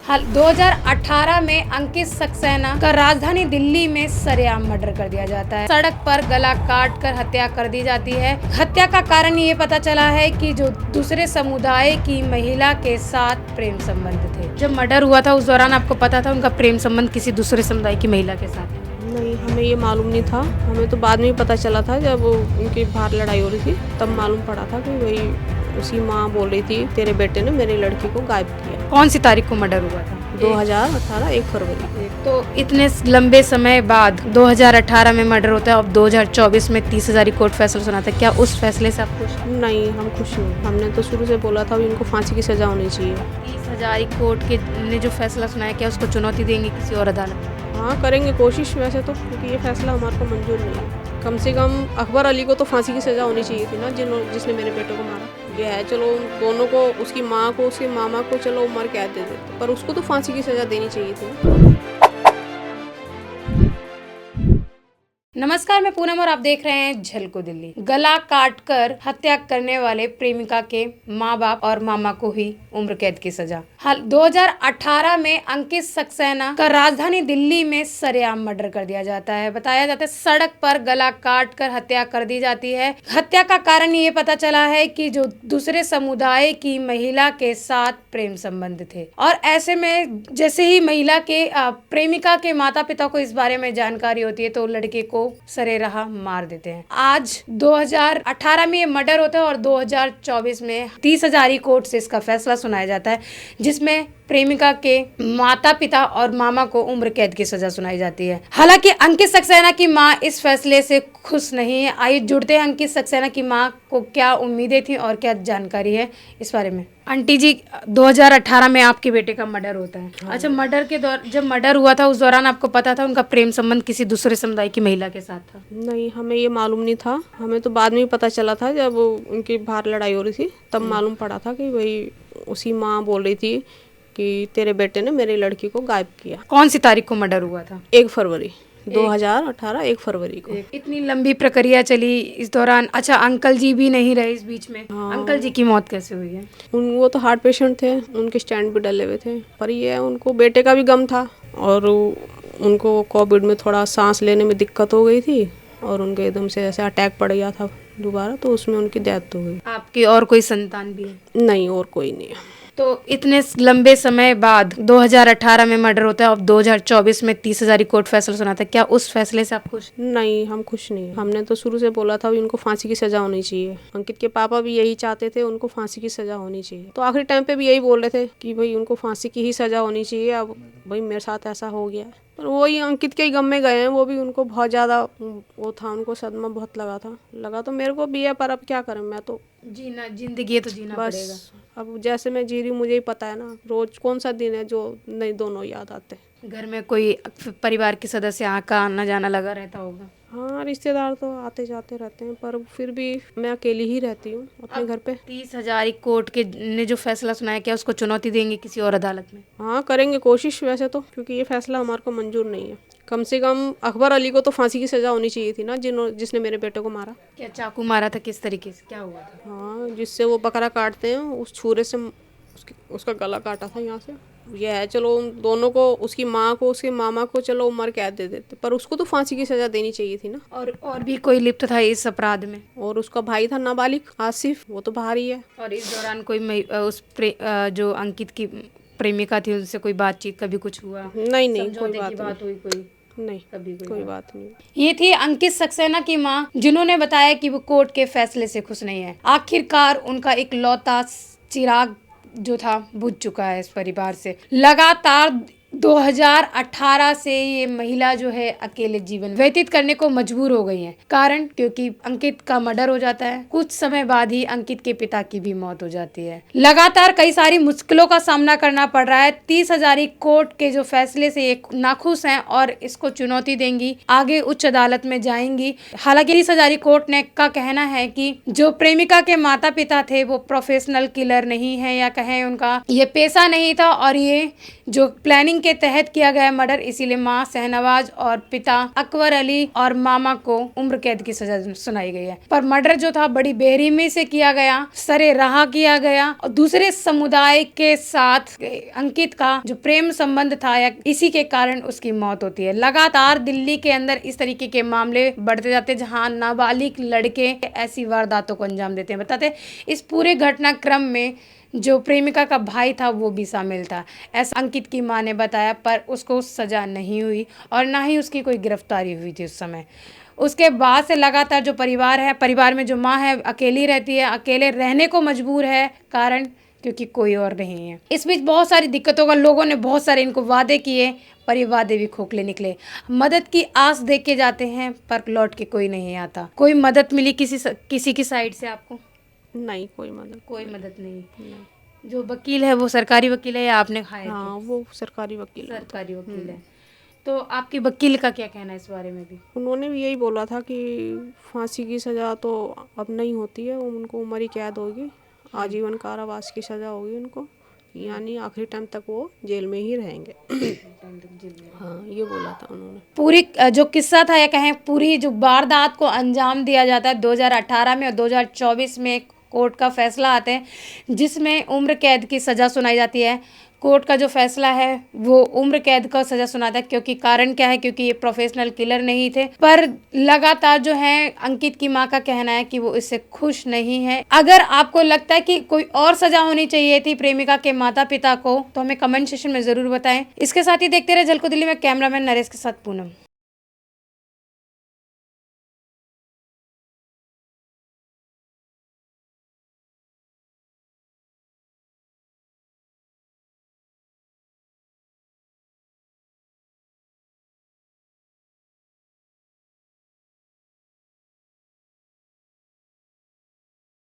हाल 2018 में अंकित सक्सेना का राजधानी दिल्ली में सरेआम मर्डर कर दिया जाता है। सड़क पर गला काट कर हत्या कर दी जाती है। हत्या का कारण ये पता चला है कि जो दूसरे समुदाय की महिला के साथ प्रेम संबंध थे। जब मर्डर हुआ था उस दौरान आपको पता था उनका प्रेम संबंध किसी दूसरे समुदाय की महिला के साथ है? नहीं, हमें ये मालूम नहीं था। हमें तो बाद में ही पता चला था, जब उनकी बाहर लड़ाई हो रही थी तब मालूम पड़ा था कि वही उसकी माँ बोल रही थी तेरे बेटे ने मेरी लड़की को गायब किया। कौन सी तारीख को मर्डर हुआ था? 2018 1 फरवरी। तो इतने लंबे समय बाद 2018 में मर्डर होता है और 2024 में 30,000 कोर्ट फैसला सुनाता है। क्या उस फैसले से आप खुश? नहीं, हम खुश नहीं। हमने तो शुरू से बोला था इनको फांसी की सजा होनी चाहिए। 30,000 कोर्ट के ने जो फैसला सुनाया, क्या उसको चुनौती देंगे किसी और अदालत में? हाँ, करेंगे कोशिश वैसे तो, क्योंकि ये फैसला हमारे को मंजूर नहीं है। कम से कम अकबर अली को तो फांसी की सजा होनी चाहिए थी ना, जिसने मेरे बेटे को मारा। ये है, चलो दोनों को, उसकी माँ को उसके मामा को चलो उम्र कैद दे देते, पर उसको तो फांसी की सजा देनी चाहिए थी। नमस्कार, मैं पूनम और आप देख रहे हैं झलको दिल्ली। गला काटकर हत्या करने वाले प्रेमिका के माँ बाप और मामा को ही उम्र कैद की सजा। हाल 2018 में अंकित सक्सेना का राजधानी दिल्ली में सरेआम मर्डर कर दिया जाता है। बताया जाता है सड़क पर गला काट कर हत्या कर दी जाती है। हत्या का कारण ये पता चला है कि जो दूसरे समुदाय की महिला के साथ प्रेम संबंध थे, और ऐसे में जैसे ही महिला के प्रेमिका के माता पिता को इस बारे में जानकारी होती है तो लड़के को सरेराह मार देते हैं। आज 2018 में ये मर्डर होता है और 2024 में 30,000 कोर्ट से इसका फैसला सुनाया जाता है, जिसमें प्रेमिका के माता पिता और मामा को उम्र कैद की सजा सुनाई जाती है। हालांकि अंकित सक्सेना की मां इस फैसले से खुश नहीं है। आइए जुड़ते हैं अंकित सक्सेना की मां को क्या उम्मीदें थी और क्या जानकारी है इस बारे में। आंटी जी, 2018 में आपके बेटे का मर्डर होता है। हाँ। अच्छा, मर्डर के जब मर्डर हुआ था उस दौरान आपको पता था उनका प्रेम संबंध किसी दूसरे समुदाय की महिला के साथ था? नहीं, हमें ये मालूम नहीं था। हमें तो बाद में ही पता चला था, जब उनकी बाहर लड़ाई हो रही थी तब मालूम पड़ा था कि वही उसकी माँ बोल रही थी कि तेरे बेटे ने मेरी लड़की को गायब किया। कौन सी तारीख को मर्डर हुआ था? 1 फरवरी 2018 1 फरवरी को। इतनी लंबी प्रक्रिया चली इस दौरान। अच्छा, अंकल जी भी नहीं रहे इस बीच में? हाँ। अंकल जी की मौत कैसे हुई है? वो तो हार्ट पेशेंट थे, उनके स्टैंड भी डले हुए थे, पर ये उनको बेटे का भी गम था और उनको कोविड में थोड़ा सांस लेने में दिक्कत हो गई थी और उनके एकदम से ऐसे अटैक पड़ गया था दोबारा, तो उसमें उनकी डेथ हो गई। आपकी और कोई संतान भी है? नहीं, और कोई नहीं है। तो इतने लंबे समय बाद 2018 में मर्डर होता है और 2024 में 30,000 कोर्ट फैसला सुनाता है। क्या उस फैसले से आप खुश? नहीं, हम खुश नहीं। हमने तो शुरू से बोला था इनको फांसी की सजा होनी चाहिए। अंकित के पापा भी यही चाहते थे, उनको फांसी की सजा होनी चाहिए। तो आखिरी टाइम पे भी यही बोल रहे थे कि भाई उनको फांसी की ही सजा होनी चाहिए। अब भाई मेरे साथ ऐसा हो गया है, पर वही अंकित के ही गम में गए हैं। वो भी उनको बहुत ज़्यादा वो था, उनको सदमा बहुत लगा तो मेरे को भी है, पर अब क्या करें। मैं तो जीना, जिंदगी है तो जीना पड़ेगा। बस अब जैसे मैं जी रही हूँ मुझे ही पता है ना, रोज कौन सा दिन है जो नहीं दोनों याद आते। घर में कोई परिवार के सदस्य का आना जाना लगा रहता होगा? हाँ, रिश्तेदार तो आते जाते रहते हैं, पर फिर भी मैं अकेली ही रहती हूँ अपने घर पे। 30,000 कोर्ट के ने जो फैसला सुनाया, क्या उसको चुनौती देंगे किसी और अदालत में? हाँ, करेंगे कोशिश वैसे तो, क्योंकि ये फैसला हमारे को मंजूर नहीं है। कम से कम अकबर अली को तो फांसी की सजा होनी चाहिए थी ना, जिसने मेरे बेटे को मारा। क्या चाकू मारा था? किस तरीके से क्या हुआ था? हाँ, जिससे वो बकरा काटते हैं उस छुरे से उसका गला काटा था यहाँ से। यह है, चलो दोनों को, उसकी माँ को उसके मामा को चलो उम्र कैद दे देते, पर उसको तो फांसी की सजा देनी चाहिए थी ना। और भी कोई लिप्त था इस अपराध में? और उसका भाई था नाबालिग आसिफ, वो तो बाहर ही है। और इस दौरान कोई जो अंकित की प्रेमिका थी उनसे कोई बातचीत कभी कुछ हुआ? नहीं, कोई बात हुई कोई? नहीं, कभी कोई बात नहीं। ये थी अंकित सक्सेना की मां, जिन्होंने बताया कि वो कोर्ट के फैसले से खुश नहीं है। आखिरकार उनका एक लौता चिराग जो था बुझ चुका है इस परिवार से। लगातार 2018 से ये महिला जो है अकेले जीवन व्यतीत करने को मजबूर हो गई है। कारण क्योंकि अंकित का मर्डर हो जाता है, कुछ समय बाद ही अंकित के पिता की भी मौत हो जाती है। लगातार कई सारी मुश्किलों का सामना करना पड़ रहा है। 30,000 कोर्ट के जो फैसले से ये नाखुश हैं और इसको चुनौती देंगी, आगे उच्च अदालत में जाएंगी। हालांकि 30,000 कोर्ट ने का कहना है कि जो प्रेमिका के माता पिता थे वो प्रोफेशनल किलर नहीं है, या कहें उनका ये पेशा नहीं था, और ये जो प्लानिंग प्लानिंग के तहत किया गया मर्डर, इसीलिए मां शहनवाज और पिता अकबर अली और मामा को उम्र कैद की सजा सुनाई गई है। पर मर्डर जो था बड़ी बेरहमी से किया गया, सरेराह किया गया और दूसरे समुदाय के साथ अंकित का जो प्रेम संबंध था या इसी के कारण उसकी मौत होती है। लगातार दिल्ली के अंदर इस तरीके के मामले बढ़ते जाते हैं जहां नाबालिग लड़के ऐसी वारदातों को अंजाम देते हैं। बताते इस पूरे घटनाक्रम में जो प्रेमिका का भाई था वो भी शामिल था, ऐसा अंकित की मां ने बताया, पर उसको सजा नहीं हुई और ना ही उसकी कोई गिरफ्तारी हुई थी उस समय। उसके बाद से लगातार जो परिवार है, परिवार में जो माँ है अकेली रहती है, अकेले रहने को मजबूर है, कारण क्योंकि कोई और नहीं है। इस बीच बहुत सारी दिक्कतों का लोगों ने बहुत सारे इनको वादे किए, पर ये वादे भी खोखले निकले। मदद की आस देख के जाते हैं पर लौट के कोई नहीं आता। कोई मदद मिली किसी की साइड से आपको? नहीं, कोई मदद नहीं। जो वकील है वो सरकारी वकील है या आपने हायर हाँ, वो सरकारी वकील है। सरकारी वकील है। तो आपके वकील का क्या कहना है इस बारे में भी? उन्होंने भी यही बोला था कि फांसी की सज़ा तो अब नहीं होती है, उनको उम्र ही कैद होगी, आजीवन कारावास की सज़ा होगी उनको, यानी आखिरी टाइम तक वो जेल में ही रहेंगे। हाँ, ये बोला था उन्होंने। पूरी जो किस्सा था या कहें पूरी जो वारदात को अंजाम दिया जाता है 2018 में और 2024 में कोर्ट का फैसला आता है जिसमें उम्र कैद की सज़ा सुनाई जाती है। कोर्ट का जो फैसला है वो उम्र कैद का सज़ा सुनाता है, क्योंकि कारण क्या है, क्योंकि ये प्रोफेशनल किलर नहीं थे। पर लगातार जो है अंकित की मां का कहना है कि वो इससे खुश नहीं है। अगर आपको लगता है कि कोई और सज़ा होनी चाहिए थी प्रेमिका के माता पिता को तो हमें कमेंट सेक्शन में ज़रूर बताएं। इसके साथ ही देखते रहे झलको दिल्ली में, कैमरामैन नरेश के साथ पूनम।